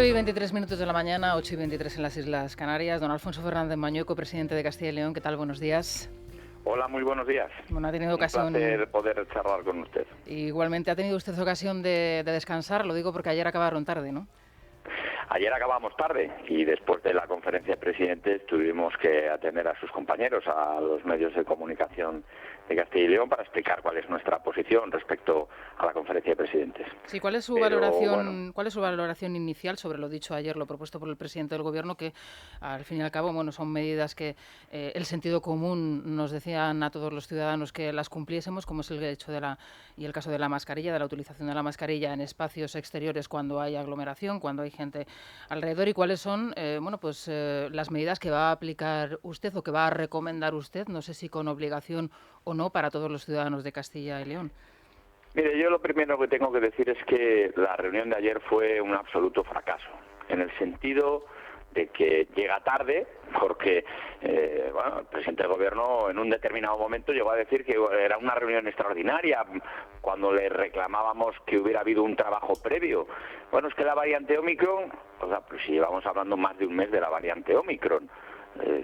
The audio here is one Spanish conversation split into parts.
8:23 de la mañana, 8:23 en las Islas Canarias. Don Alfonso Fernández Mañueco, presidente de Castilla y León. ¿Qué tal? Buenos días. Hola, muy buenos días. Bueno, ha tenido ocasión. Un placer poder charlar con usted. Igualmente, ha tenido usted ocasión de descansar, lo digo porque ayer acabaron tarde, ¿no? Ayer acabamos tarde y después de la conferencia de presidentes tuvimos que atender a sus compañeros, a los medios de comunicación de Castilla y León, para explicar cuál es nuestra posición respecto a la conferencia de presidentes. Sí, ¿cuál es su valoración inicial sobre lo dicho ayer, lo propuesto por el presidente del Gobierno, que al fin y al cabo, bueno, son medidas que el sentido común nos decían a todos los ciudadanos que las cumpliésemos, como es el hecho y el caso de la mascarilla, de la utilización de la mascarilla en espacios exteriores cuando hay aglomeración, cuando hay gente alrededor, y cuáles son, las medidas que va a aplicar usted o que va a recomendar usted, no sé si con obligación o no, para todos los ciudadanos de Castilla y León? Mire, yo lo primero que tengo que decir es que la reunión de ayer fue un absoluto fracaso, en el sentido de que llega tarde, porque el presidente del Gobierno en un determinado momento llegó a decir que era una reunión extraordinaria, cuando le reclamábamos que hubiera habido un trabajo previo. Bueno, es que la variante Omicron, pues si llevamos hablando más de un mes de la variante Omicron,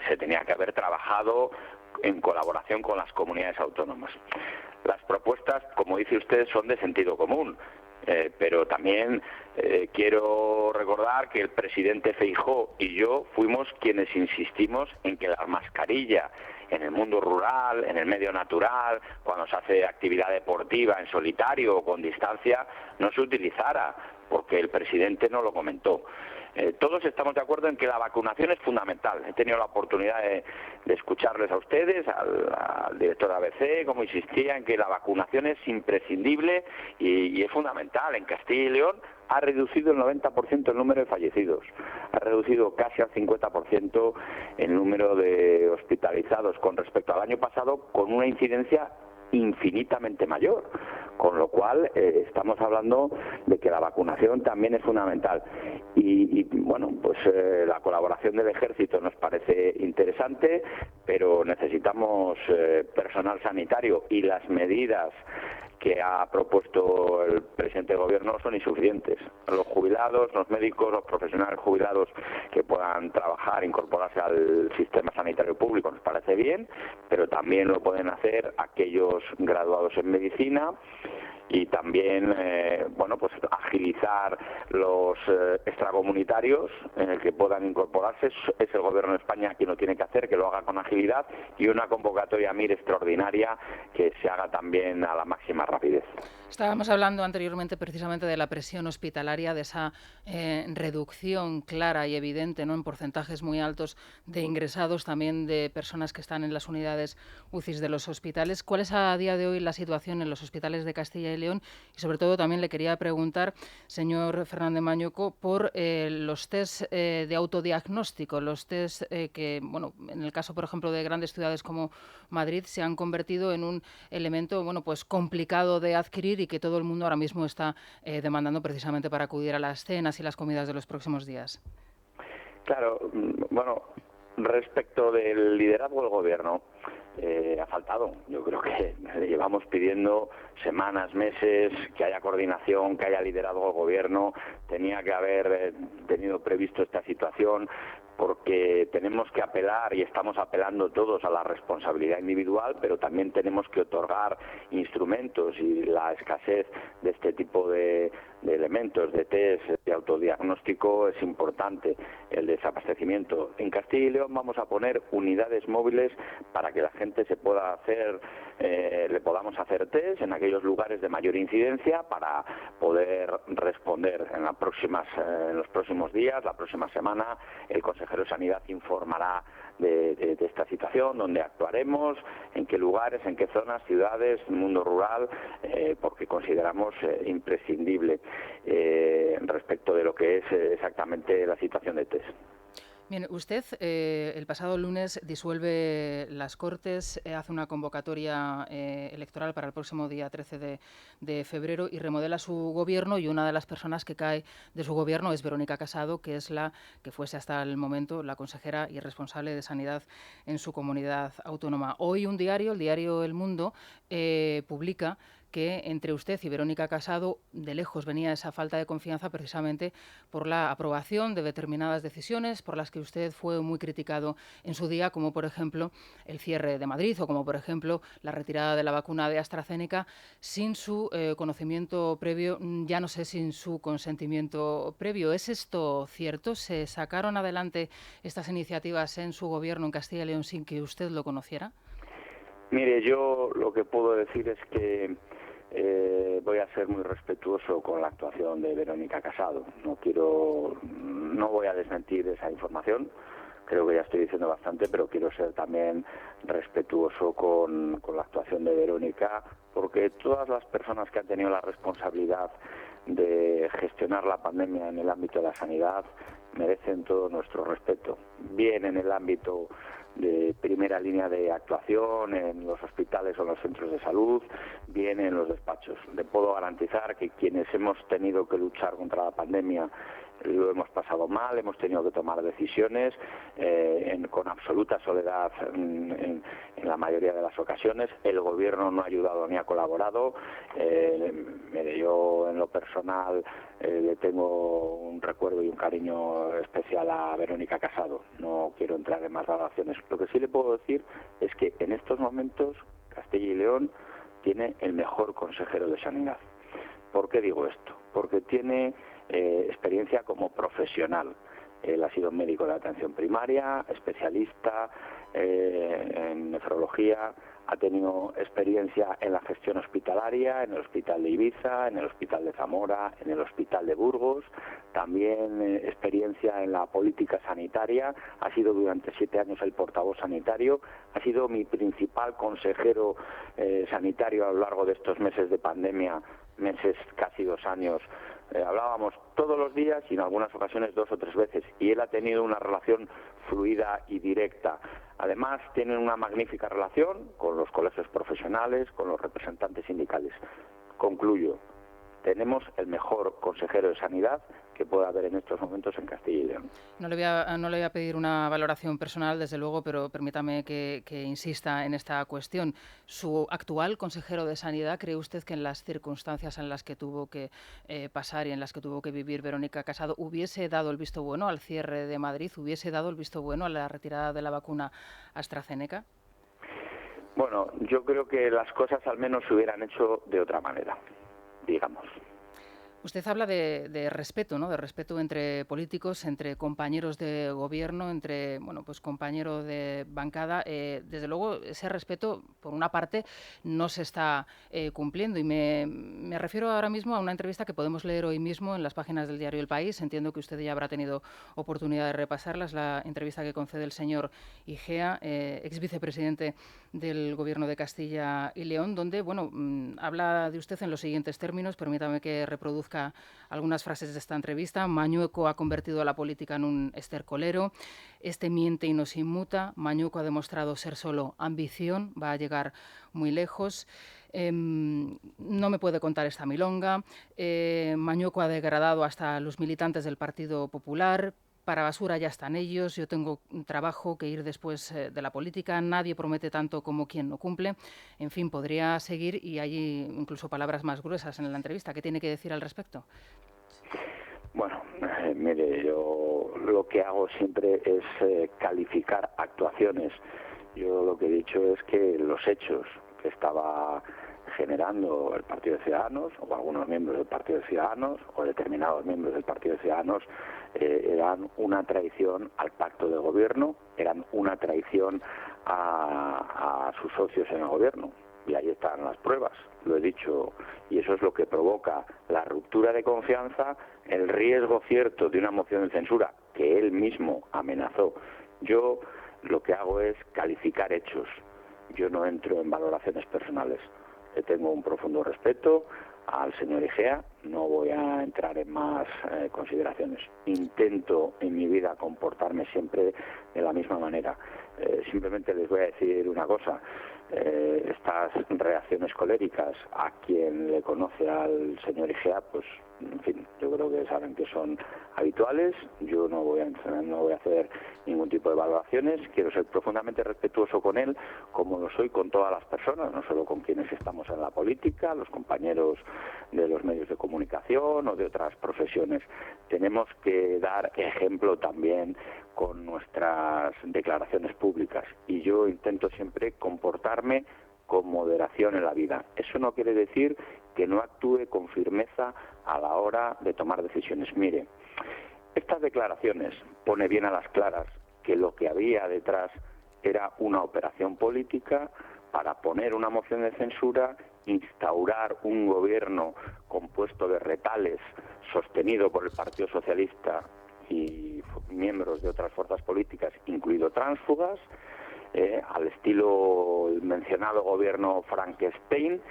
se tenía que haber trabajado en colaboración con las comunidades autónomas. Las propuestas, como dice usted, son de sentido común, pero también quiero recordar que el presidente Feijóo y yo fuimos quienes insistimos en que la mascarilla en el mundo rural, en el medio natural, cuando se hace actividad deportiva en solitario o con distancia, no se utilizara, porque el presidente no lo comentó. Todos estamos de acuerdo en que la vacunación es fundamental. He tenido la oportunidad de escucharles a ustedes, al director de ABC, como insistía en que la vacunación es imprescindible y es fundamental. En Castilla y León ha reducido el 90% el número de fallecidos, ha reducido casi al 50% el número de hospitalizados con respecto al año pasado, con una incidencia infinitamente mayor, con lo cual estamos hablando de que la vacunación también es fundamental y la colaboración del Ejército nos parece interesante, pero necesitamos personal sanitario, y las medidas que ha propuesto el presidente del Gobierno son insuficientes. Los jubilados, los médicos, los profesionales jubilados que puedan trabajar, incorporarse al sistema sanitario público, nos parece bien, pero también lo pueden hacer aquellos graduados en medicina, y también agilizar los extracomunitarios que puedan incorporarse. Es el Gobierno de España quien lo tiene que hacer, que lo haga con agilidad, y una convocatoria MIR extraordinaria que se haga también a la máxima rapidez. Estábamos hablando anteriormente precisamente de la presión hospitalaria, de esa reducción clara y evidente, ¿no?, en porcentajes muy altos de ingresados, también de personas que están en las unidades UCI de los hospitales. ¿Cuál es a día de hoy la situación en los hospitales de Castilla y León? Y sobre todo también le quería preguntar, señor Fernández Mañueco, por los test de autodiagnóstico, los test que, en el caso, por ejemplo, de grandes ciudades como Madrid, se han convertido en un elemento, complicado de adquirir y que todo el mundo ahora mismo está demandando precisamente para acudir a las cenas y las comidas de los próximos días. Claro, respecto del liderazgo del Gobierno, ha faltado. Yo creo que llevamos pidiendo semanas, meses, que haya coordinación, que haya liderazgo del Gobierno. Tenía que haber tenido previsto esta situación, porque tenemos que apelar, y estamos apelando todos, a la responsabilidad individual, pero también tenemos que otorgar instrumentos, y la escasez de este tipo de elementos, de test, de autodiagnóstico, es importante. El desabastecimiento. En Castilla y León vamos a poner unidades móviles para que la gente se pueda hacer, le podamos hacer test en aquellos lugares de mayor incidencia, para poder responder en los próximos días, la próxima semana. El consejero de Sanidad informará de esta situación, dónde actuaremos, en qué lugares, en qué zonas, ciudades, mundo rural, porque consideramos imprescindible respecto de lo que es exactamente la situación de test. Bien, usted el pasado lunes disuelve las Cortes, hace una convocatoria electoral para el próximo día 13 de febrero y remodela su gobierno, y una de las personas que cae de su gobierno es Verónica Casado, que es la que fuese hasta el momento la consejera y responsable de Sanidad en su comunidad autónoma. Hoy un diario, el diario El Mundo, publica que entre usted y Verónica Casado de lejos venía esa falta de confianza precisamente por la aprobación de determinadas decisiones por las que usted fue muy criticado en su día, como por ejemplo el cierre de Madrid o como por ejemplo la retirada de la vacuna de AstraZeneca sin su conocimiento previo, ya no sé, sin su consentimiento previo. ¿Es esto cierto? ¿Se sacaron adelante estas iniciativas en su gobierno en Castilla y León sin que usted lo conociera? Mire, yo lo que puedo decir es que voy a ser muy respetuoso con la actuación de Verónica Casado. No voy a desmentir esa información. Creo que ya estoy diciendo bastante, pero quiero ser también respetuoso con la actuación de Verónica, porque todas las personas que han tenido la responsabilidad de gestionar la pandemia en el ámbito de la sanidad merecen todo nuestro respeto, bien en el ámbito de primera línea de actuación en los hospitales o los centros de salud, bien en los despachos. Le puedo garantizar que quienes hemos tenido que luchar contra la pandemia lo hemos pasado mal, hemos tenido que tomar decisiones con absoluta soledad en la mayoría de las ocasiones. El gobierno no ha ayudado ni ha colaborado. Mire, yo en lo personal le tengo un recuerdo y un cariño especial a Verónica Casado. No quiero entrar en más valoraciones. Lo que sí le puedo decir es que en estos momentos Castilla y León tiene el mejor consejero de sanidad. ¿Por qué digo esto? Porque tiene experiencia como profesional. Él ha sido médico de atención primaria, especialista en nefrología, ha tenido experiencia en la gestión hospitalaria, en el Hospital de Ibiza, en el Hospital de Zamora, en el Hospital de Burgos, también experiencia en la política sanitaria, ha sido durante 7 años el portavoz sanitario, ha sido mi principal consejero sanitario a lo largo de estos meses de pandemia, meses casi 2 años. Hablábamos todos los días y en algunas ocasiones 2 o 3 veces, y él ha tenido una relación fluida y directa. Además, tienen una magnífica relación con los colegios profesionales, con los representantes sindicales. Concluyo, tenemos el mejor consejero de sanidad que pueda haber en estos momentos en Castilla y León. No le voy a pedir una valoración personal, desde luego, pero permítame que insista en esta cuestión. ¿Su actual consejero de Sanidad, cree usted que en las circunstancias en las que tuvo que pasar y en las que tuvo que vivir Verónica Casado hubiese dado el visto bueno al cierre de Madrid, hubiese dado el visto bueno a la retirada de la vacuna AstraZeneca? Bueno, yo creo que las cosas al menos se hubieran hecho de otra manera, digamos. Usted habla de respeto, ¿no? De respeto entre políticos, entre compañeros de gobierno, entre pues compañeros de bancada. Desde luego, ese respeto, por una parte, no se está cumpliendo. Y me refiero ahora mismo a una entrevista que podemos leer hoy mismo en las páginas del diario El País. Entiendo que usted ya habrá tenido oportunidad de repasarlas. La entrevista que concede el señor Igea, ex vicepresidente del Gobierno de Castilla y León, donde habla de usted en los siguientes términos. Permítame que reproduzca algunas frases de esta entrevista. Mañueco ha convertido a la política en un estercolero. Este miente y nos inmuta. Mañueco ha demostrado ser solo ambición. Va a llegar muy lejos. No me puede contar esta milonga. Mañueco ha degradado hasta los militantes del Partido Popular. Para basura ya están ellos, yo tengo un trabajo que ir después de la política, nadie promete tanto como quien no cumple. En fin, podría seguir y hay incluso palabras más gruesas en la entrevista. ¿Qué tiene que decir al respecto? Bueno, mire, yo lo que hago siempre es calificar actuaciones. Yo lo que he dicho es que los hechos que estaba generando el Partido de Ciudadanos o algunos miembros del Partido de Ciudadanos o determinados miembros del Partido de Ciudadanos eran una traición al pacto de gobierno, eran una traición a sus socios en el gobierno. Y ahí están las pruebas, lo he dicho, y eso es lo que provoca la ruptura de confianza, el riesgo cierto de una moción de censura que él mismo amenazó. Yo lo que hago es calificar hechos, yo no entro en valoraciones personales. Le tengo un profundo respeto al señor Igea, no voy a entrar en más consideraciones. Intento en mi vida comportarme siempre de la misma manera. Simplemente les voy a decir una cosa. estas reacciones coléricas a quien le conoce al señor Igea, pues en fin, yo creo que saben que son habituales. Yo no voy a hacer ningún tipo de valoraciones. Quiero ser profundamente respetuoso con él, como lo soy con todas las personas, no solo con quienes estamos en la política, los compañeros de los medios de comunicación o de otras profesiones. Tenemos que dar ejemplo también con nuestras declaraciones públicas, y yo intento siempre comportarme con moderación en la vida. Eso no quiere decir que no actúe con firmeza a la hora de tomar decisiones. Mire, estas declaraciones pone bien a las claras que lo que había detrás era una operación política para poner una moción de censura, instaurar un gobierno compuesto de retales sostenido por el Partido Socialista y miembros de otras fuerzas políticas, incluido tránsfugas, al estilo el mencionado gobierno Frankenstein.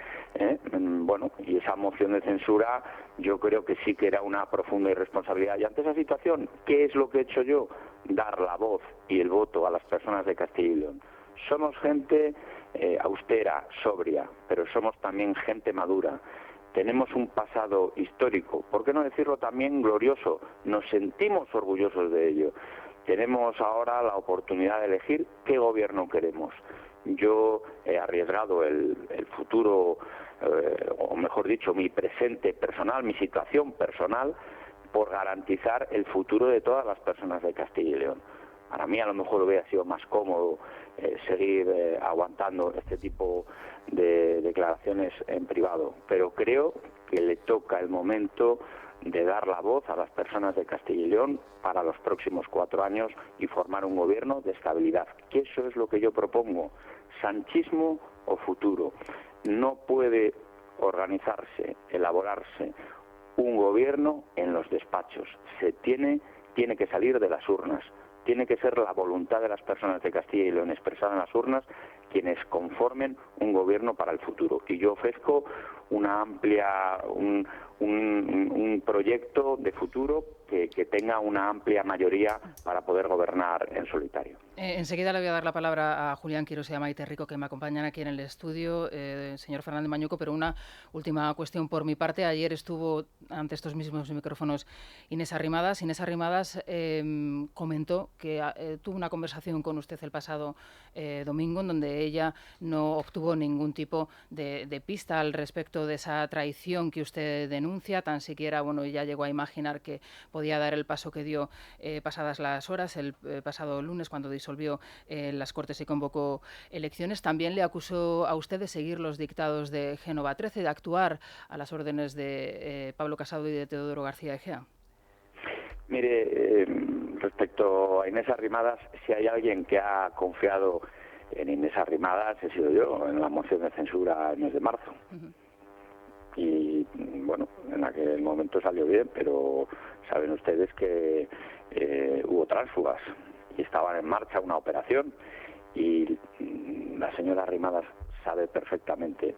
Bueno, y esa moción de censura yo creo que sí que era una profunda irresponsabilidad. Y ante esa situación, ¿qué es lo que he hecho yo? Dar la voz y el voto a las personas de Castilla y León. Somos gente austera, sobria, pero somos también gente madura. Tenemos un pasado histórico, ¿por qué no decirlo también glorioso? Nos sentimos orgullosos de ello. Tenemos ahora la oportunidad de elegir qué gobierno queremos. Yo he arriesgado el futuro, o mejor dicho, mi presente personal, mi situación personal, por garantizar el futuro de todas las personas de Castilla y León. Para mí a lo mejor hubiera sido más cómodo seguir aguantando este tipo de declaraciones en privado, pero creo que le toca el momento de dar la voz a las personas de Castilla y León para los próximos 4 años y formar un gobierno de estabilidad. Que eso es lo que yo propongo, sanchismo o futuro. No puede organizarse, elaborarse un gobierno en los despachos. Tiene que salir de las urnas. Tiene que ser la voluntad de las personas de Castilla y León expresada en las urnas quienes conformen un gobierno para el futuro. Y yo ofrezco una amplia, un proyecto de futuro que tenga una amplia mayoría para poder gobernar en solitario. Enseguida le voy a dar la palabra a Julián Quirós y a Maite Rico, que me acompañan aquí en el estudio, señor Fernández Mañuco, pero una última cuestión por mi parte. Ayer estuvo ante estos mismos micrófonos Inés Arrimadas. Inés Arrimadas comentó que tuvo una conversación con usted el pasado domingo, en donde ella no obtuvo ningún tipo de pista al respecto de esa traición que usted denuncia. Tan siquiera, bueno, ella llegó a imaginar que podía dar el paso que dio pasadas las horas, el pasado lunes, cuando disolvió las Cortes y convocó elecciones. También le acusó a usted de seguir los dictados de Génova 13, de actuar a las órdenes de Pablo Casado y de Teodoro García Egea. Mire, respecto a Inés Arrimadas, si hay alguien que ha confiado en Inés Arrimadas, he sido yo, en la moción de censura en el mes de marzo. Y bueno, en aquel momento salió bien, pero saben ustedes que hubo tránsfugas y estaban en marcha una operación, y la señora Arrimadas sabe perfectamente,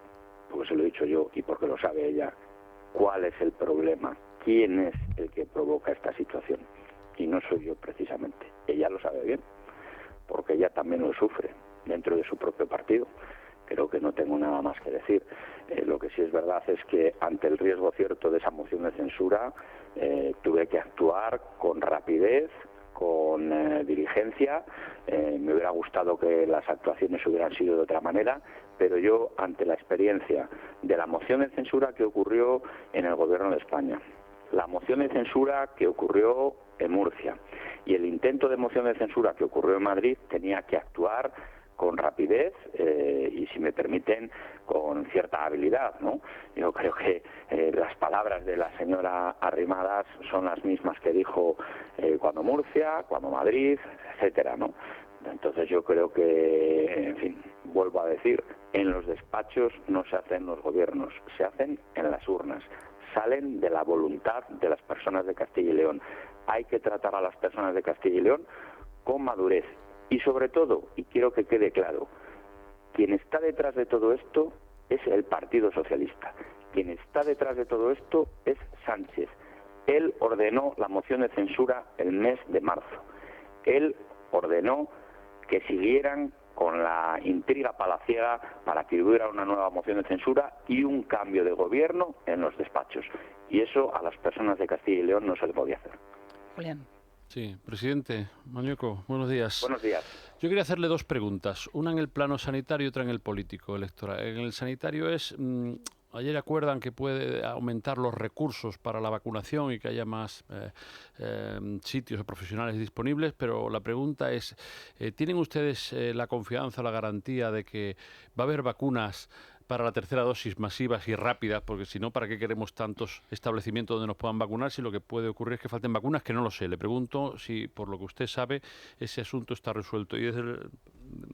porque se lo he dicho yo y porque lo sabe ella, cuál es el problema, quién es el que provoca esta situación, y no soy yo precisamente. Ella lo sabe bien, porque ella también lo sufre dentro de su propio partido. Creo que no tengo nada más que decir. Lo que sí es verdad es que ante el riesgo cierto de esa moción de censura tuve que actuar con rapidez, con diligencia. Me hubiera gustado que las actuaciones hubieran sido de otra manera, pero yo, ante la experiencia de la moción de censura que ocurrió en el Gobierno de España, la moción de censura que ocurrió en Murcia y el intento de moción de censura que ocurrió en Madrid, tenía que actuar con rapidez y, si me permiten, con cierta habilidad, ¿no? Yo creo que las palabras de la señora Arrimadas son las mismas que dijo cuando Murcia, cuando Madrid, etcétera, ¿no? Entonces yo creo que, en fin, vuelvo a decir, en los despachos no se hacen los gobiernos, se hacen en las urnas, salen de la voluntad de las personas de Castilla y León. Hay que tratar a las personas de Castilla y León con madurez. Y sobre todo, y quiero que quede claro, quien está detrás de todo esto es el Partido Socialista. Quien está detrás de todo esto es Sánchez. Él ordenó la moción de censura el mes de marzo. Él ordenó que siguieran con la intriga palaciega para que hubiera una nueva moción de censura y un cambio de gobierno en los despachos. Y eso a las personas de Castilla y León no se le podía hacer. Julián. Sí, presidente Mañueco, buenos días. Buenos días. Yo quería hacerle dos preguntas, una en el plano sanitario y otra en el político electoral. En el sanitario ayer acuerdan que puede aumentar los recursos para la vacunación y que haya más sitios o profesionales disponibles, pero la pregunta es, ¿tienen ustedes la confianza, la garantía de que va a haber vacunas para la tercera dosis masivas y rápidas? Porque si no, ¿para qué queremos tantos establecimientos donde nos puedan vacunar si lo que puede ocurrir es que falten vacunas? Que no lo sé. Le pregunto si, por lo que usted sabe, ese asunto está resuelto. Y desde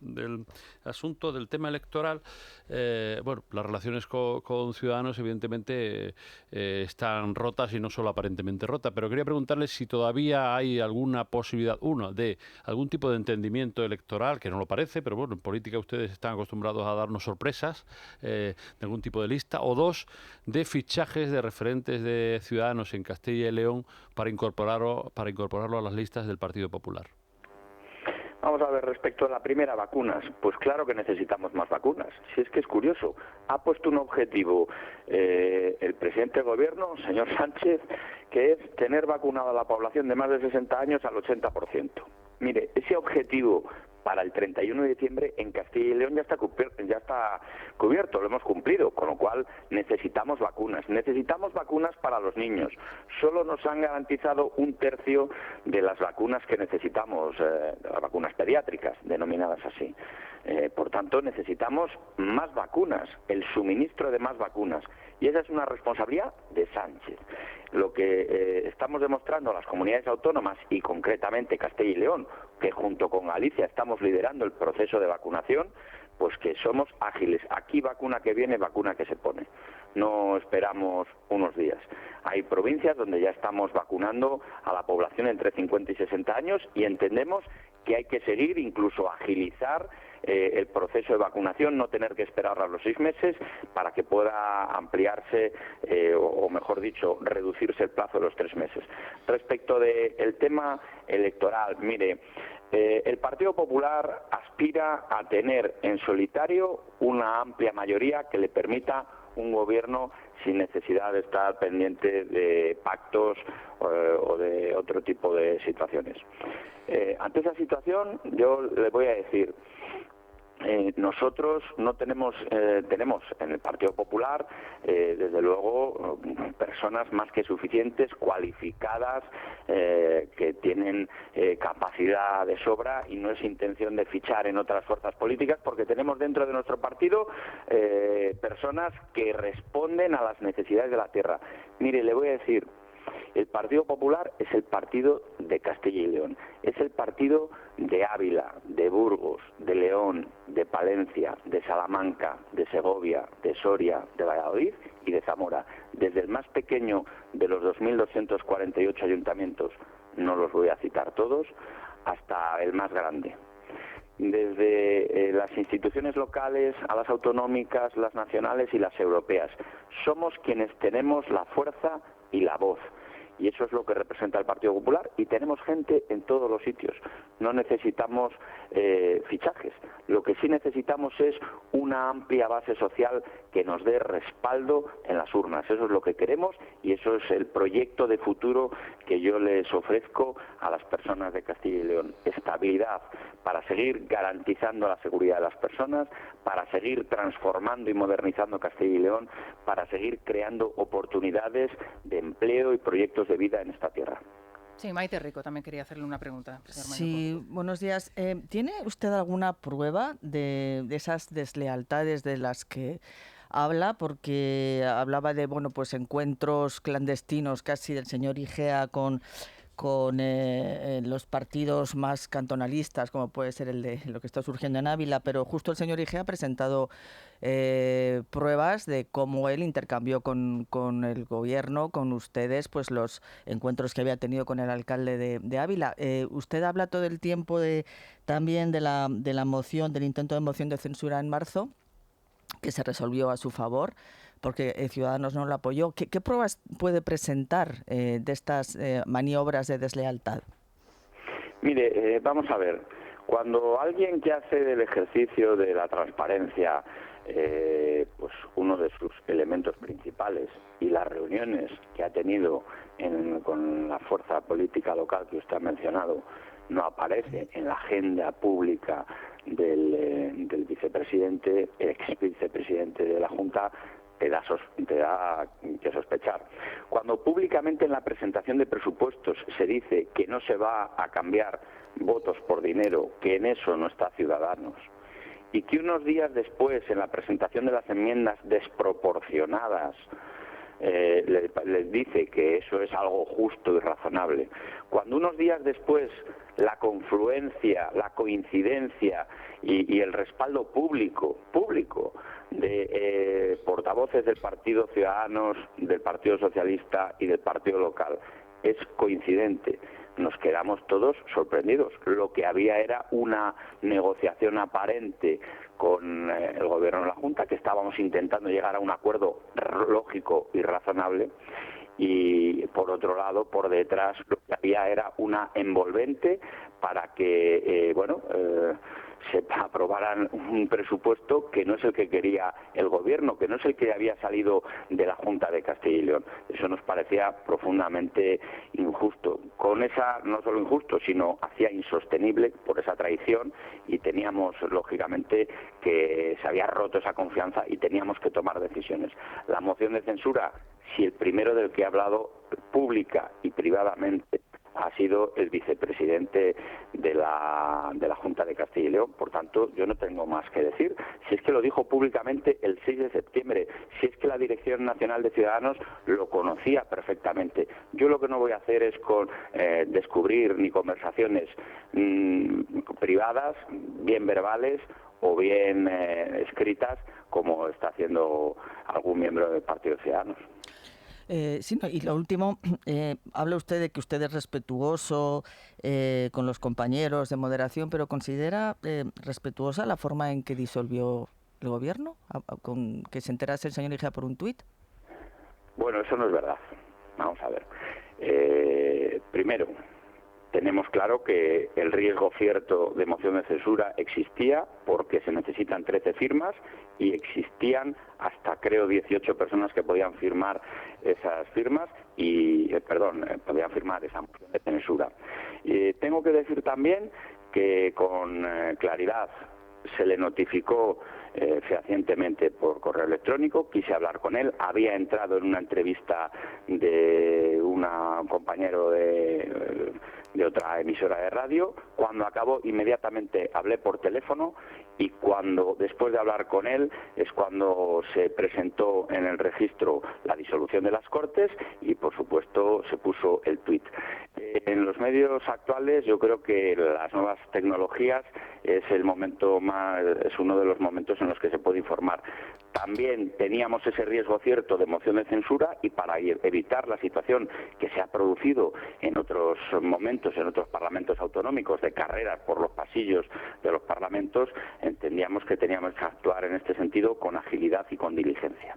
del asunto del tema electoral, bueno, las relaciones con Ciudadanos evidentemente están rotas y no solo aparentemente rotas, pero quería preguntarle si todavía hay alguna posibilidad, uno, de algún tipo de entendimiento electoral, que no lo parece, pero bueno, en política ustedes están acostumbrados a darnos sorpresas, de algún tipo de lista, o dos, de fichajes de referentes de Ciudadanos en Castilla y León para incorporarlo a las listas del Partido Popular. Vamos a ver, respecto a la primera, vacunas, pues claro que necesitamos más vacunas. Si es que es curioso, ha puesto un objetivo el presidente del gobierno, señor Sánchez, que es tener vacunada a la población de más de 60 años al 80%. Mire, ese objetivo para el 31 de diciembre en Castilla y León ya está cubierto, lo hemos cumplido, con lo cual necesitamos vacunas para los niños. Solo nos han garantizado un tercio de las vacunas que necesitamos, las vacunas pediátricas, denominadas así. Por tanto, necesitamos más vacunas, el suministro de más vacunas. Y esa es una responsabilidad de Sánchez. Lo que estamos demostrando a las comunidades autónomas y concretamente Castilla y León, que junto con Galicia estamos liderando el proceso de vacunación, pues que somos ágiles. Aquí vacuna que viene, vacuna que se pone. No esperamos unos días. Hay provincias donde ya estamos vacunando a la población entre 50 y 60 años y entendemos que hay que seguir, incluso agilizar el proceso de vacunación, no tener que esperar a los 6 meses para que pueda ampliarse, o mejor dicho, reducirse el plazo de los 3 meses. Respecto del tema electoral, mire, el Partido Popular aspira a tener en solitario una amplia mayoría que le permita un gobierno sin necesidad de estar pendiente de pactos o de otro tipo de situaciones. Ante esa situación, yo le voy a decir, nosotros no tenemos en el Partido Popular, desde luego, personas más que suficientes, cualificadas, que tienen capacidad de sobra, y no es intención de fichar en otras fuerzas políticas, porque tenemos dentro de nuestro partido personas que responden a las necesidades de la tierra. Mire, le voy a decir, el Partido Popular es el partido de Castilla y León, es el partido de Ávila, de Burgos, de León, de Palencia, de Salamanca, de Segovia, de Soria, de Valladolid y de Zamora. Desde el más pequeño de los 2.248 ayuntamientos, no los voy a citar todos, hasta el más grande. Desde las instituciones locales a las autonómicas, las nacionales y las europeas. Somos quienes tenemos la fuerza y la voz. Y eso es lo que representa el Partido Popular, y tenemos gente en todos los sitios. No necesitamos fichajes. Lo que sí necesitamos es una amplia base social que nos dé respaldo en las urnas. Eso es lo que queremos y eso es el proyecto de futuro que yo les ofrezco a las personas de Castilla y León. Estabilidad para seguir garantizando la seguridad de las personas, para seguir transformando y modernizando Castilla y León, para seguir creando oportunidades de empleo y proyectos de vida en esta tierra. Sí, Maite Rico también quería hacerle una pregunta. Sí, buenos días. ¿Tiene usted alguna prueba de esas deslealtades de las que habla? Porque hablaba de pues encuentros clandestinos casi del señor Igea con los partidos más cantonalistas, como puede ser el de lo que está surgiendo en Ávila, pero justo el señor Igea ha presentado pruebas de cómo él intercambió con el gobierno, con ustedes, pues los encuentros que había tenido con el alcalde de Ávila. Usted habla todo el tiempo también de la moción, del intento de moción de censura en marzo, que se resolvió a su favor, porque Ciudadanos no lo apoyó. ¿Qué pruebas puede presentar de estas maniobras de deslealtad? Mire, vamos a ver. Cuando alguien que hace del ejercicio de la transparencia pues uno de sus elementos principales, y las reuniones que ha tenido con la fuerza política local que usted ha mencionado no aparece en la agenda pública del vicepresidente, ex vicepresidente de la Junta, te da que sospechar. Cuando públicamente en la presentación de presupuestos se dice que no se va a cambiar votos por dinero, que en eso no está Ciudadanos, y que unos días después, en la presentación de las enmiendas desproporcionadas, les dice que eso es algo justo y razonable, cuando unos días después la confluencia, la coincidencia y el respaldo público de portavoces del Partido Ciudadanos, del Partido Socialista y del Partido Local es coincidente, nos quedamos todos sorprendidos. Lo que había era una negociación aparente con el Gobierno de la Junta, que estábamos intentando llegar a un acuerdo lógico y razonable, y por otro lado, por detrás, lo que había era una envolvente para que, se aprobaran un presupuesto que no es el que quería el Gobierno, que no es el que había salido de la Junta de Castilla y León. Eso nos parecía profundamente injusto. Con esa, no solo injusto, sino hacía insostenible por esa traición, y teníamos, lógicamente, que se había roto esa confianza y teníamos que tomar decisiones. La moción de censura, si el primero del que he hablado pública y privadamente ha sido el vicepresidente de la Junta de Castilla y León. Por tanto, yo no tengo más que decir. Si es que lo dijo públicamente el 6 de septiembre, si es que la Dirección Nacional de Ciudadanos lo conocía perfectamente. Yo lo que no voy a hacer es descubrir ni conversaciones privadas, bien verbales o bien escritas, como está haciendo algún miembro del Partido Ciudadanos. Sí, no, y lo último, habla usted de que usted es respetuoso con los compañeros de moderación, pero ¿considera respetuosa la forma en que disolvió el Gobierno? ¿Con que se enterase el señor Igea por un tuit? Bueno, eso no es verdad. Vamos a ver. Primero, tenemos claro que el riesgo cierto de moción de censura existía porque se necesitan 13 firmas y existían hasta, creo, 18 personas que podían firmar esas firmas podían firmar esa moción de censura. Tengo que decir también que con claridad se le notificó fehacientemente por correo electrónico, quise hablar con él, había entrado en una entrevista de un compañero de otra emisora de radio. Cuando acabó, inmediatamente hablé por teléfono, y después de hablar con él es cuando se presentó en el registro la disolución de las Cortes y, por supuesto, se puso el tuit. En los medios actuales, yo creo que las nuevas tecnologías es uno de los momentos en los que se puede informar. También teníamos ese riesgo cierto de moción de censura, y para evitar la situación que se ha producido en otros momentos, en otros parlamentos autonómicos, de carreras por los pasillos de los parlamentos, entendíamos que teníamos que actuar en este sentido con agilidad y con diligencia.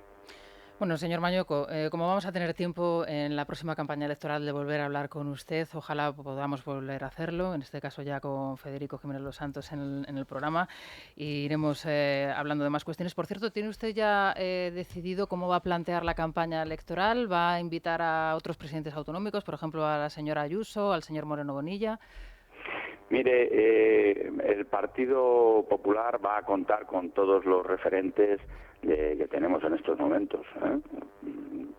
Bueno, señor Mañueco, como vamos a tener tiempo en la próxima campaña electoral de volver a hablar con usted, ojalá podamos volver a hacerlo, en este caso ya con Federico Jiménez Los Santos en el programa, y iremos hablando de más cuestiones. Por cierto, ¿tiene usted ya decidido cómo va a plantear la campaña electoral? ¿Va a invitar a otros presidentes autonómicos, por ejemplo a la señora Ayuso, al señor Moreno Bonilla? Mire, el Partido Popular va a contar con todos los referentes que tenemos en estos momentos,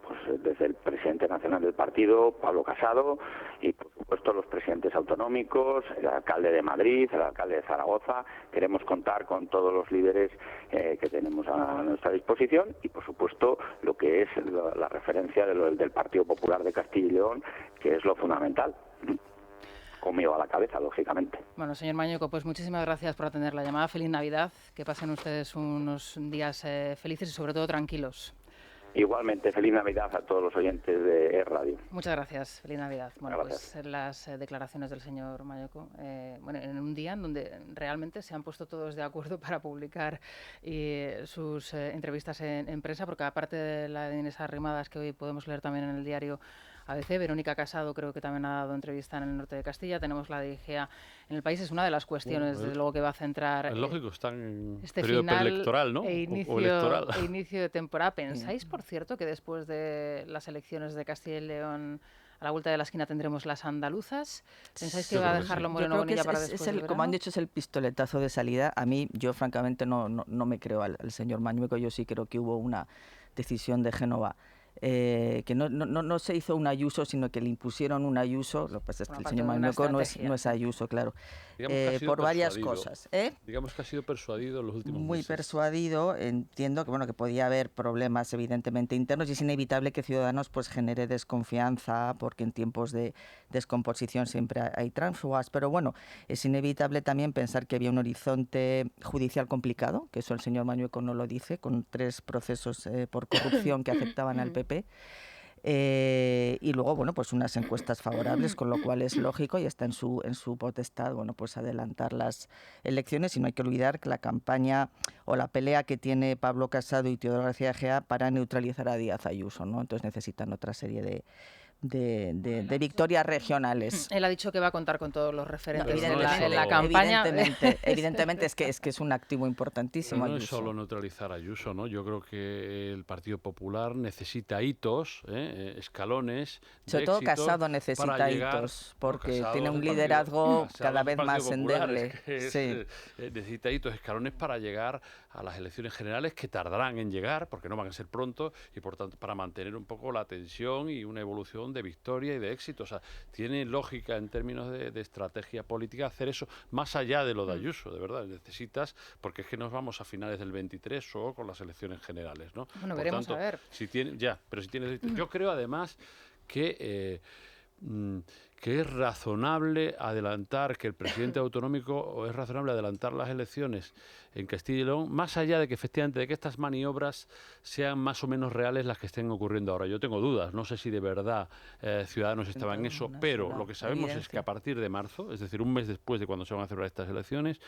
pues desde el presidente nacional del partido, Pablo Casado, y por supuesto los presidentes autonómicos, el alcalde de Madrid, el alcalde de Zaragoza. Queremos contar con todos los líderes que tenemos a nuestra disposición, y por supuesto lo que es la referencia del Partido Popular de Castilla y León, que es lo fundamental. Conmigo a la cabeza, lógicamente. Bueno, señor Mañueco, pues muchísimas gracias por atender la llamada. Feliz Navidad, que pasen ustedes unos días felices y sobre todo tranquilos. Igualmente, feliz Navidad a todos los oyentes de Radio. Muchas gracias, feliz Navidad. Bueno, gracias. Pues las declaraciones del señor Mañueco, en un día en donde realmente se han puesto todos de acuerdo para publicar sus entrevistas en prensa, porque aparte de la de Inés Arrimadas, que hoy podemos leer también en el diario ABC. Verónica Casado creo que también ha dado entrevista en el norte de Castilla. Tenemos la de IGEA en el país. Es una de las cuestiones, desde luego, que va a centrar es lógico, están en este periodo final preelectoral, ¿no? e O electoral. inicio de temporada. ¿Pensáis, por cierto, que después de las elecciones de Castilla y León, a la vuelta de la esquina tendremos las andaluzas? ¿Pensáis que Yo va a creo que dejarlo sí. Moreno Bonilla para después del como han verano? dicho, es el pistoletazo de salida. A mí, yo francamente no me creo al señor Mañueco. Yo sí creo que hubo una decisión de Génova, que no se hizo un Ayuso, sino que le impusieron un Ayuso. Lo que pasa es que Bueno, el parte señor de una Mañueco no estrategia. es Ayuso, claro. Digamos que ha sido Por varias persuadido. cosas. Digamos que ha sido persuadido en los últimos Muy meses. persuadido. Entiendo que bueno, que podía haber problemas evidentemente internos, y es inevitable que Ciudadanos pues genere desconfianza, porque en tiempos de descomposición siempre hay tránsfugas, pero bueno, es inevitable también pensar que había un horizonte judicial complicado, que eso el señor Mañueco no lo dice, con 3 procesos por corrupción que afectaban al PP. Y luego, bueno, pues unas encuestas favorables, con lo cual es lógico y está en su potestad, bueno, pues adelantar las elecciones. Y no hay que olvidar que la campaña o la pelea que tiene Pablo Casado y Teodoro García Egea para neutralizar a Díaz Ayuso, ¿no? Entonces necesitan otra serie de victorias regionales. Él ha dicho que va a contar con todos los referentes Pero no es en la solo- campaña. Evidentemente es que es un activo importantísimo. Pero no es Ayuso. solo neutralizar a Ayuso, ¿no? Yo creo que el Partido Popular necesita hitos, escalones. Sobre todo Casado necesita hitos, porque tiene un liderazgo cada vez más endeble. Necesita hitos, escalones para llegar a las elecciones generales, que tardarán en llegar, porque no van a ser pronto, y por tanto para mantener un poco la tensión y una evolución de victoria y de éxito. O sea, tiene lógica en términos de estrategia política hacer eso, más allá de lo de Ayuso, de verdad. Necesitas, porque es que nos vamos a finales del 23 o con las elecciones generales, ¿no? Bueno, Por veremos tanto, a ver. Si tiene, pero si tiene, yo creo además que es razonable adelantar, que el presidente autonómico, o es razonable adelantar las elecciones en Castilla y León, más allá de que efectivamente de que estas maniobras sean más o menos reales las que estén ocurriendo ahora. Yo tengo dudas, no sé si de verdad Ciudadanos estaba en eso, pero lo que sabemos es que a partir de marzo, es decir, un mes después de cuando se van a celebrar estas elecciones,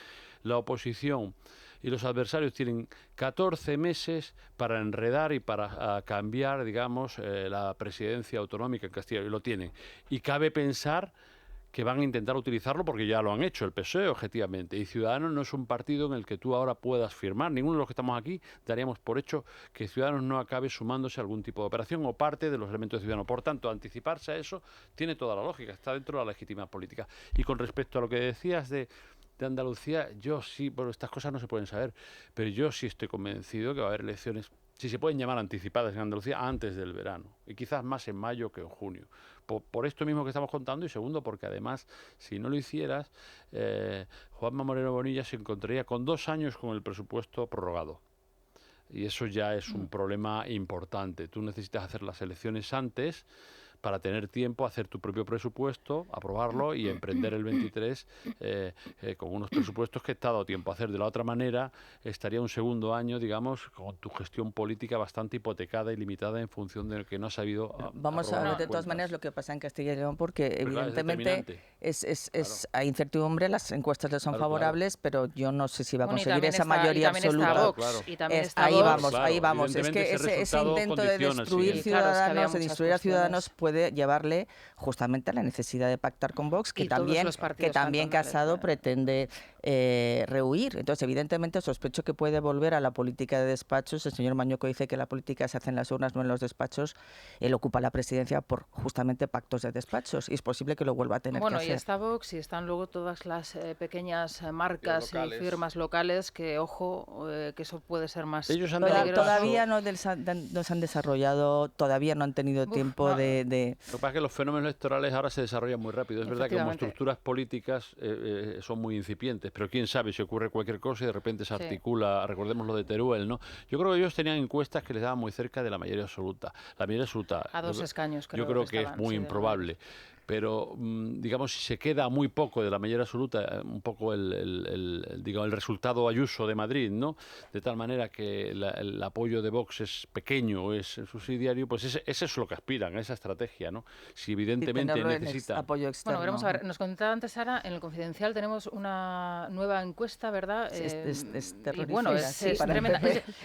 la oposición y los adversarios tienen 14 meses para enredar y para cambiar, digamos, la presidencia autonómica en Castilla y León. Lo tienen. Y cabe pensar que van a intentar utilizarlo, porque ya lo han hecho el PSOE, objetivamente. Y Ciudadanos no es un partido en el que tú ahora puedas firmar. Ninguno de los que estamos aquí daríamos por hecho que Ciudadanos no acabe sumándose a algún tipo de operación o parte de los elementos de Ciudadanos. Por tanto, anticiparse a eso tiene toda la lógica, está dentro de la legitimidad política. Y con respecto a lo que decías de Andalucía, yo sí, bueno, estas cosas no se pueden saber, pero yo sí estoy convencido que va a haber elecciones, si se pueden llamar anticipadas en Andalucía, antes del verano, y quizás más en mayo que en junio. Por esto mismo que estamos contando, y segundo, porque además, si no lo hicieras, Juanma Moreno Bonilla se encontraría con 2 años con el presupuesto prorrogado. Y eso ya es un problema importante. Tú necesitas hacer las elecciones antes para tener tiempo a hacer tu propio presupuesto, aprobarlo y emprender el 23 con unos presupuestos que te ha dado tiempo a hacer. De la otra manera, estaría un segundo año, digamos, con tu gestión política bastante hipotecada y limitada en función de que no has sabido Vamos a ver de todas maneras lo que pasa en Castilla y León, porque evidentemente hay incertidumbre, las encuestas le son favorables, pero yo no sé si va a conseguir esa mayoría absoluta. Ahí vamos. Es que ese intento de destruir Ciudadanos, de destruir a Ciudadanos, puede llevarle justamente a la necesidad de pactar con Vox, que también Casado pretende rehuir. Entonces, evidentemente, sospecho que puede volver a la política de despachos. El señor Mañueco dice que la política se hace en las urnas, no en los despachos. Él ocupa la presidencia por justamente pactos de despachos y es posible que lo vuelva a tener que hacer. Bueno, y está Vox y están luego todas las pequeñas marcas y firmas locales que, ojo, que eso puede ser más peligroso. Todavía no se han desarrollado, todavía no han tenido tiempo de... Lo que pasa es que los fenómenos electorales ahora se desarrollan muy rápido. Es verdad que como estructuras políticas son muy incipientes, pero quién sabe si ocurre cualquier cosa y de repente se articula, recordemos lo de Teruel, ¿no? Yo creo que ellos tenían encuestas que les daban muy cerca de la mayoría absoluta. La mayoría absoluta, a 2 escaños, creo. Yo creo que es muy improbable. pero digamos, si se queda muy poco de la mayoría absoluta, un poco digamos, el resultado Ayuso de Madrid, ¿no? De tal manera que el apoyo de Vox es pequeño, es subsidiario, pues eso es lo que aspiran, a esa estrategia, ¿no? Si evidentemente necesita apoyo externo. Bueno, veremos a ver, nos comentaba antes Sara, en el Confidencial tenemos una nueva encuesta, ¿verdad? Sí, es y bueno, es tremenda.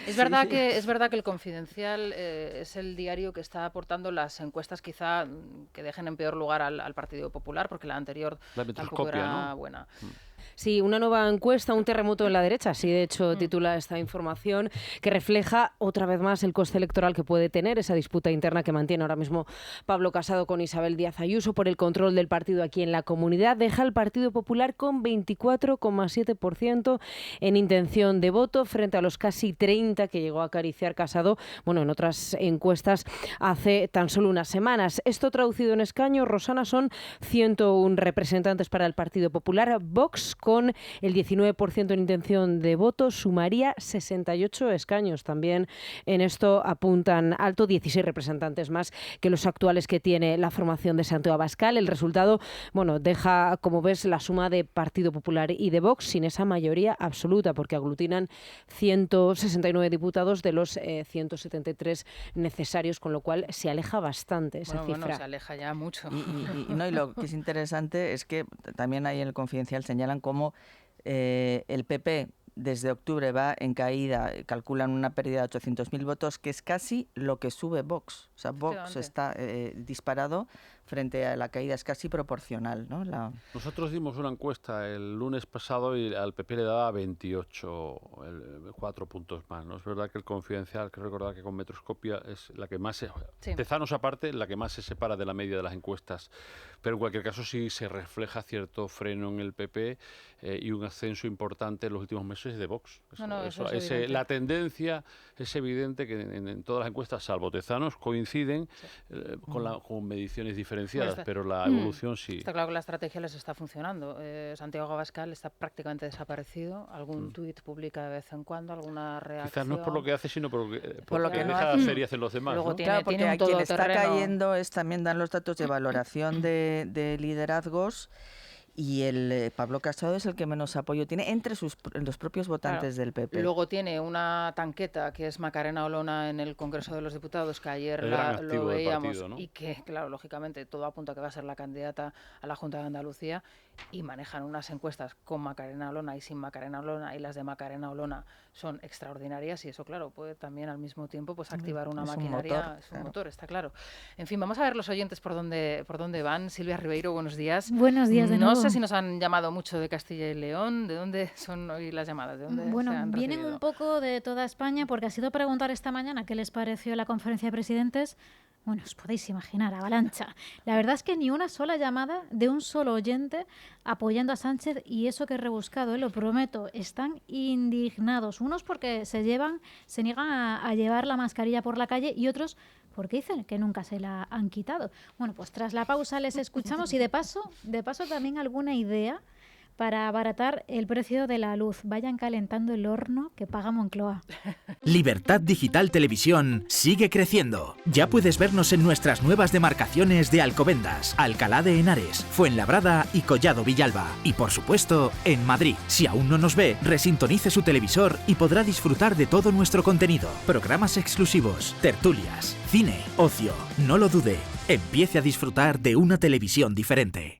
Es verdad que el Confidencial es el diario que está aportando las encuestas quizá que dejen en peor lugar al Partido Popular, porque la anterior tampoco era, ¿no?, buena. Sí, una nueva encuesta, un terremoto en la derecha, así de hecho titula esta información, que refleja otra vez más el coste electoral que puede tener esa disputa interna que mantiene ahora mismo Pablo Casado con Isabel Díaz Ayuso por el control del partido aquí en la Comunidad. Deja al Partido Popular con 24,7% en intención de voto frente a los casi 30% que llegó a acariciar Casado, bueno, en otras encuestas hace tan solo unas semanas. Esto traducido en escaños, Rosana, son 101 representantes para el Partido Popular. Vox, con el 19% en intención de voto, sumaría 68 escaños. También en esto apuntan alto, 16 representantes más que los actuales que tiene la formación de Santiago Abascal. El resultado, bueno, deja, como ves, la suma de Partido Popular y de Vox sin esa mayoría absoluta, porque aglutinan 169 diputados de los 173 necesarios, con lo cual se aleja bastante esa cifra. Bueno, se aleja ya mucho. Y lo que es interesante es que también ahí en el Confidencial señalan cómo el PP desde octubre va en caída, calculan una pérdida de 800.000 votos, que es casi lo que sube Vox. O sea, Vox está disparado frente a la caída, es casi proporcional, ¿no? Nosotros dimos una encuesta el lunes pasado y al PP le daba 28, 4 puntos más, ¿no? Es verdad que el Confidencial, creo recordar que con Metroscopia es la que más Tezanos aparte, la que más se separa de la media de las encuestas, pero en cualquier caso sí se refleja cierto freno en el PP y un ascenso importante en los últimos meses de Vox. La tendencia es evidente que en todas las encuestas, salvo Tezanos, coinciden con mediciones diferenciadas, pero la evolución sí. Está claro que la estrategia les está funcionando. Santiago Abascal está prácticamente desaparecido. Algún tuit publica de vez en cuando, alguna reacción. Quizás no es por lo que hace, sino por lo que deja de hacer y hacen los demás. Luego ¿no? tiene, claro, porque tiene un a quien está todoterreno. cayendo también dan los datos de valoración de liderazgos. Y el Pablo Casado es el que menos apoyo tiene entre los propios votantes del PP. Luego tiene una tanqueta que es Macarena Olona en el Congreso de los Diputados, que ayer lo veíamos partido, ¿no? Y que, claro, lógicamente todo apunta a que va a ser la candidata a la Junta de Andalucía, y manejan unas encuestas con Macarena Olona y sin Macarena Olona, y las de Macarena Olona son extraordinarias, y eso, claro, puede también al mismo tiempo pues activar una maquinaria. Es un motor, está claro. En fin, vamos a ver los oyentes por dónde van. Silvia Ribeiro, buenos días. Buenos días de nuevo. No sé si nos han llamado mucho de Castilla y León. ¿De dónde son hoy las llamadas? ¿De dónde bueno, se han vienen recibido? un poco de toda España, porque ha sido preguntar esta mañana qué les pareció la conferencia de presidentes. Bueno, os podéis imaginar, avalancha. La verdad es que ni una sola llamada de un solo oyente apoyando a Sánchez, y eso que he rebuscado, lo prometo, están indignados. Unos porque se niegan a llevar la mascarilla por la calle, y otros porque dicen que nunca se la han quitado. Bueno, pues tras la pausa les escuchamos, y de paso también alguna idea para abaratar el precio de la luz. Vayan calentando el horno que paga Moncloa. Libertad Digital Televisión sigue creciendo. Ya puedes vernos en nuestras nuevas demarcaciones de Alcobendas, Alcalá de Henares, Fuenlabrada y Collado Villalba. Y por supuesto, en Madrid. Si aún no nos ve, resintonice su televisor y podrá disfrutar de todo nuestro contenido. Programas exclusivos, tertulias, cine, ocio. No lo dude. Empiece a disfrutar de una televisión diferente.